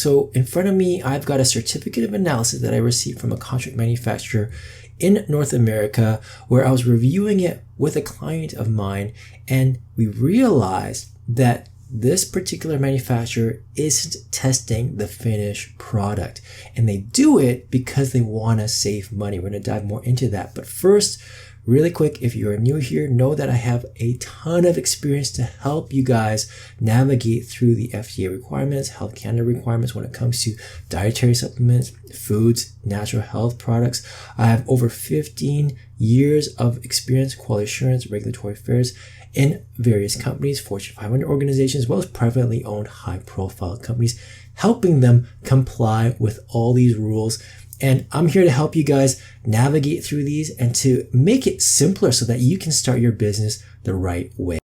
So in front of me, I've got a certificate of analysis that I received from a contract manufacturer in North America, where I was reviewing it with a client of mine, and we realized that this particular manufacturer isn't testing the finished product, and they do it because they want to save money. We're going to dive more into that. But first, really quick, if you're new here, know that I have a ton of experience to help you guys navigate through the FDA requirements, Health Canada requirements when it comes to dietary supplements, foods, natural health products. I have over 15 years of experience, quality assurance, regulatory affairs in various companies, Fortune 500 organizations, as well as privately owned high-profile companies, helping them comply with all these rules. And I'm here to help you guys navigate through these and to make it simpler so that you can start your business the right way.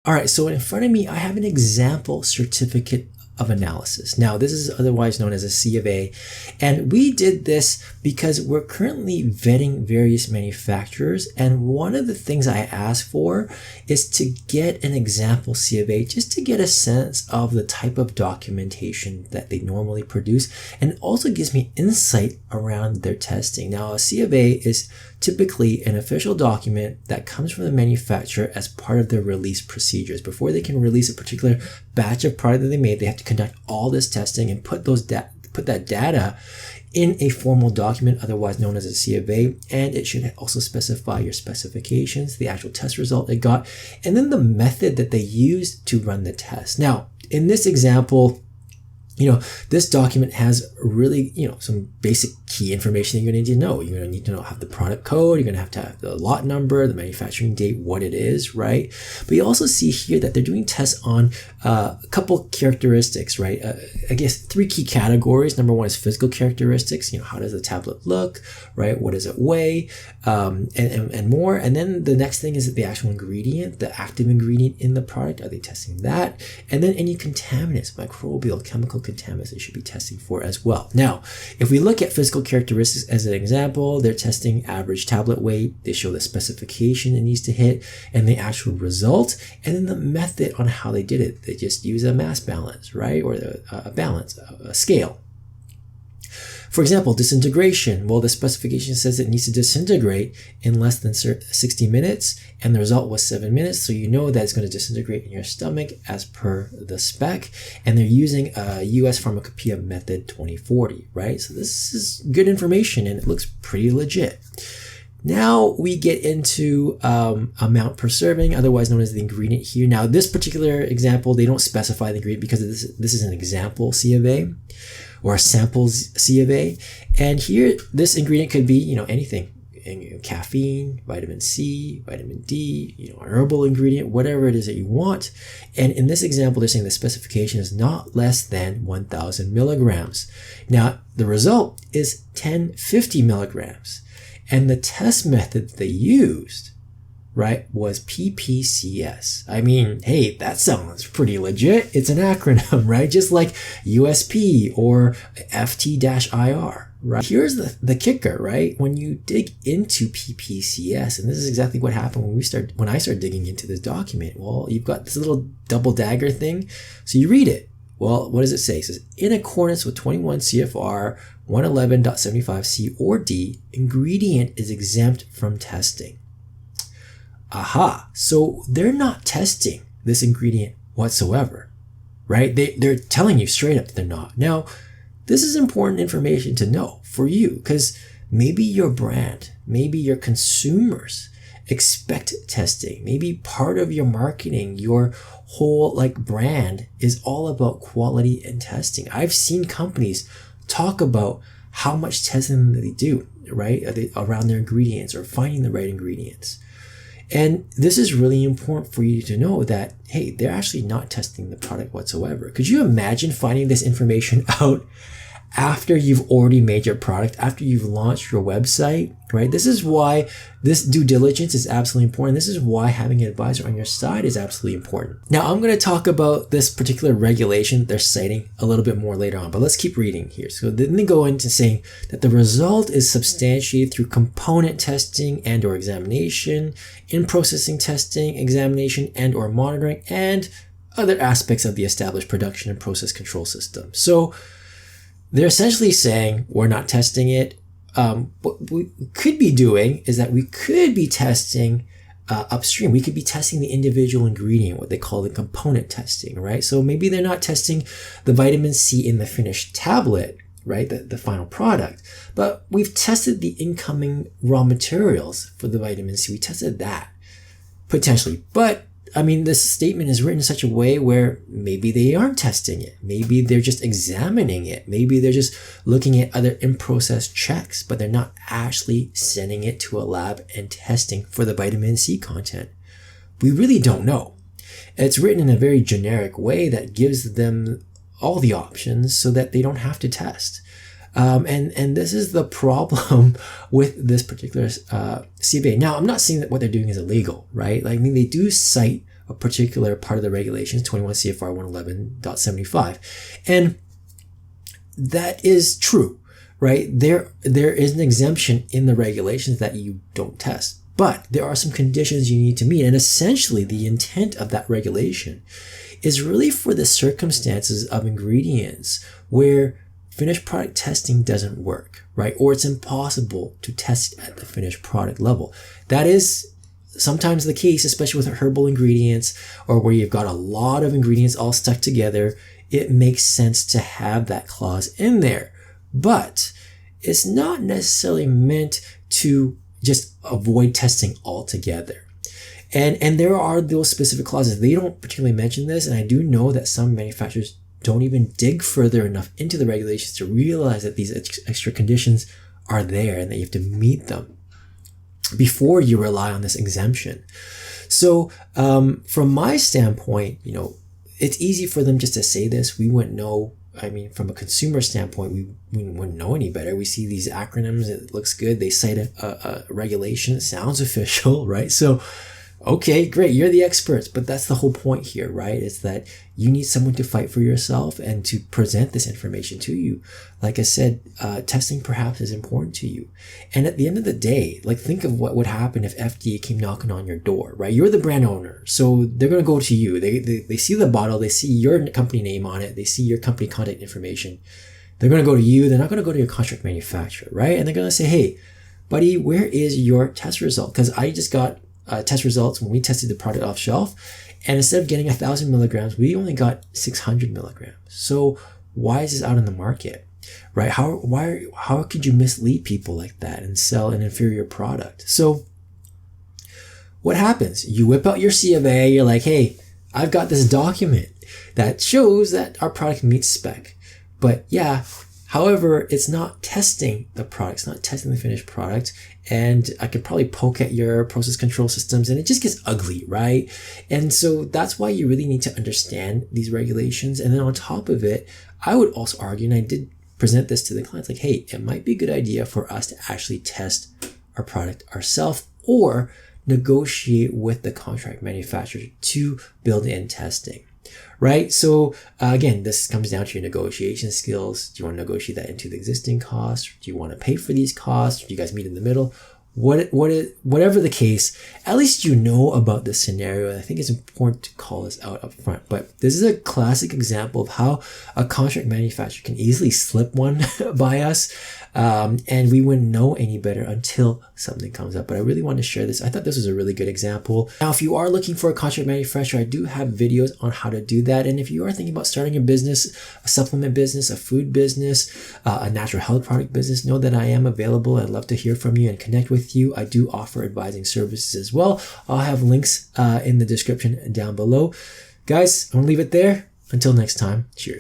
All right, so in front of me, I have an example certificate of analysis. Now, this is otherwise known as a C of A, and we did this because we're currently vetting various manufacturers, and one of the things I asked for is to get an example C of A just to get a sense of the type of documentation that they normally produce, and it also gives me insight around their testing. Now, a C of A is typically an official document that comes from the manufacturer as part of their release procedures. Before they can release a particular batch of product that they made, they have to conduct all this testing and put that data in a formal document, otherwise known as a C of A, and it should also specify your specifications, the actual test result it got, and then the method that they used to run the test. Now, in this example, this document has really, some basic key information you're going to need to know. You're going to need to have the product code. You're going to have the lot number, the manufacturing date, what it is, right? But you also see here that they're doing tests on a couple characteristics, right? I guess 3 key categories. Number 1 is physical characteristics. How does the tablet look, right? What does it weigh, and more. And then the next thing is the actual ingredient, the active ingredient in the product. Are they testing that? And then any contaminants, microbial, chemical contaminants they should be testing for as well. Now, if we look at physical characteristics as an example, they're testing average tablet weight. They show the specification it needs to hit and the actual result, and then the method on how they did it. They just use a mass balance, right? Or a balance, a scale. For example, disintegration. Well, the specification says it needs to disintegrate in less than 60 minutes, and the result was 7 minutes. So you know that it's going to disintegrate in your stomach as per the spec. And they're using a US Pharmacopoeia method 2040, right? So this is good information and it looks pretty legit. Now we get into amount per serving, otherwise known as the ingredient here. Now, this particular example, they don't specify the ingredient because this is an example C of A or a samples C of A. And here, this ingredient could be, anything. Caffeine, vitamin C, vitamin D, an herbal ingredient, whatever it is that you want. And in this example, they're saying the specification is not less than 1,000 milligrams. Now, the result is 1050 milligrams. And the test method they used, right, was PPCS. I mean, hey, that sounds pretty legit. It's an acronym, right? Just like USP or FT-IR, right? Here's the kicker, right? When you dig into PPCS, and this is exactly what happened when I started digging into this document. Well, you've got this little double dagger thing. So you read it. Well, what does it say? It says, in accordance with 21 CFR 111.75C or D, ingredient is exempt from testing. Aha, so they're not testing this ingredient whatsoever, right? They're telling you straight up that they're not. Now, this is important information to know for you because maybe your brand, maybe your consumers expect testing. Maybe part of your marketing, your whole brand is all about quality and testing. I've seen companies talk about how much testing they do, right? Around their ingredients or finding the right ingredients. And this is really important for you to know that, hey, they're actually not testing the product whatsoever. Could you imagine finding this information out after you've already made your product, after you've launched your website, right? This is why this due diligence is absolutely important. This is why having an advisor on your side is absolutely important. Now, I'm going to talk about this particular regulation they're citing a little bit more later on, but let's keep reading here. So then they go into saying that the result is substantiated through component testing and or examination, in-processing testing, examination and or monitoring, and other aspects of the established production and process control system. So they're essentially saying we're not testing it. What we could be doing is that we could be testing upstream. We could be testing the individual ingredient, what they call the component testing, right? So maybe they're not testing the vitamin C in the finished tablet, right? The final product. But we've tested the incoming raw materials for the vitamin C. We tested that potentially. But I mean, this statement is written in such a way where maybe they aren't testing it. Maybe they're just examining it. Maybe they're just looking at other in-process checks, but they're not actually sending it to a lab and testing for the vitamin C content. We really don't know. It's written in a very generic way that gives them all the options so that they don't have to test. And this is the problem with this particular CFA. Now, I'm not saying that what they're doing is illegal, right? Like, I mean, they do cite a particular part of the regulations, 21 CFR 111.75. And that is true, right? There is an exemption in the regulations that you don't test. But there are some conditions you need to meet. And essentially, the intent of that regulation is really for the circumstances of ingredients where finished product testing doesn't work, right? Or it's impossible to test at the finished product level. That is sometimes the case, especially with herbal ingredients or where you've got a lot of ingredients all stuck together. It makes sense to have that clause in there. But it's not necessarily meant to just avoid testing altogether. And there are those specific clauses. They don't particularly mention this, and I do know that some manufacturers don't even dig further enough into the regulations to realize that these extra conditions are there and that you have to meet them before you rely on this exemption. So from my standpoint, it's easy for them just to say this. We wouldn't know. I mean, from a consumer standpoint, we wouldn't know any better. We see these acronyms. It looks good. They cite a regulation. It sounds official, right? So okay, great. You're the experts, but that's the whole point here, right? It's that you need someone to fight for yourself and to present this information to you. Like I said, testing perhaps is important to you. And at the end of the day, like, think of what would happen if FDA came knocking on your door, right? You're the brand owner. So they're going to go to you. They see the bottle. They see your company name on it. They see your company contact information. They're going to go to you. They're not going to go to your contract manufacturer, right? And they're going to say, hey, buddy, where is your test result? Because I just got test results when we tested the product off shelf, and instead of getting 1,000 milligrams, we only got 600 milligrams. So why is this out in the market, right? How could you mislead people like that and sell an inferior product? So what happens? You whip out your C of A. You're like, hey, I've got this document that shows that our product meets spec. But yeah, however, it's not testing the product. It's not testing the finished product. And I could probably poke at your process control systems and it just gets ugly, right? And so that's why you really need to understand these regulations. And then on top of it, I would also argue, and I did present this to the clients, like, hey, it might be a good idea for us to actually test our product ourselves or negotiate with the contract manufacturer to build in testing. Right? So again, this comes down to your negotiation skills. Do you want to negotiate that into the existing costs? Do you want to pay for these costs? Do you guys meet in the middle? Whatever the case, at least you know about this scenario. And I think it's important to call this out up front. But this is a classic example of how a contract manufacturer can easily slip one by us. And we wouldn't know any better until something comes up. But I really want to share this. I thought this was a really good example. Now, if you are looking for a contract manufacturer, I do have videos on how to do that. And if you are thinking about starting a business, a supplement business, a food business, a natural health product business, know that I am available. I'd love to hear from you and connect with you. I do offer advising services as well. I'll have links in the description down below. Guys, I'm going to leave it there. Until next time, cheers.